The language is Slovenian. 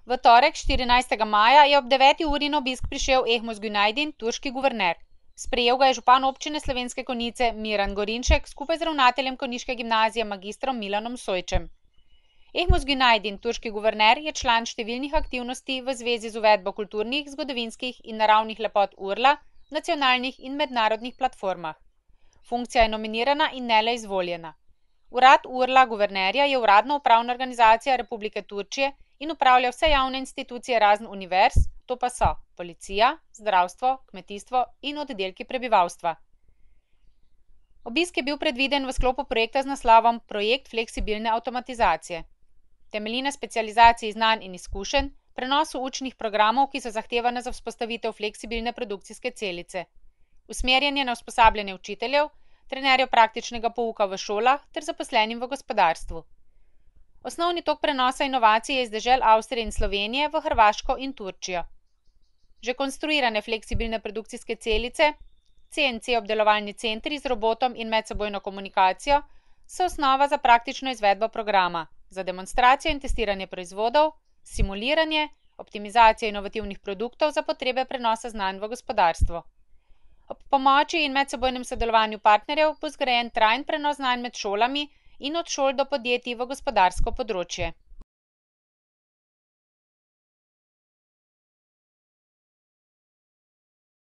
V torek 14. maja je ob 9. uri na obisk prišel Ehmus Günaydin, turški guverner. Sprejel ga je župan občine Slovenske Konjice Miran Gorinšek skupaj z ravnateljem konjiške gimnazije magistrom Milanom Sojčem. Ehmus Günaydin, turški guverner, je član številnih aktivnosti v zvezi z uvedbo kulturnih, zgodovinskih in naravnih lepot Urla, nacionalnih in mednarodnih platformah. Funkcija je nominirana in ne le izvoljena. Urad Urla guvernerja je uradno upravna organizacija Republike Turčije in upravlja vse javne institucije razen univerz, to pa so policija, zdravstvo, kmetijstvo in oddelki prebivalstva. Obisk je bil predviden v sklopu projekta z naslovom Projekt Fleksibilne avtomatizacije. Temelji na specializaciji znanj in izkušenj, prenosu učnih programov, ki so zahtevane za vzpostavitev fleksibilne produkcijske celice. Usmerjen je na usposabljanje učiteljev, trenerjev praktičnega pouka v šolah ter zaposlenim v gospodarstvu. Osnovni tok prenosa inovacij je iz dežel Avstrije in Slovenije v Hrvaško in Turčijo. Že konstruirane fleksibilne produkcijske celice, CNC obdelovalni centri z robotom in medsebojno komunikacijo, so osnova za praktično izvedbo programa, za demonstracijo in testiranje proizvodov, simuliranje, optimizacijo inovativnih produktov za potrebe prenosa znanj v gospodarstvo. Ob pomoči in medsebojnem sodelovanju partnerjev bo zgrajen trajen prenos znanj med šolami in od šol do podjetij v gospodarsko področje.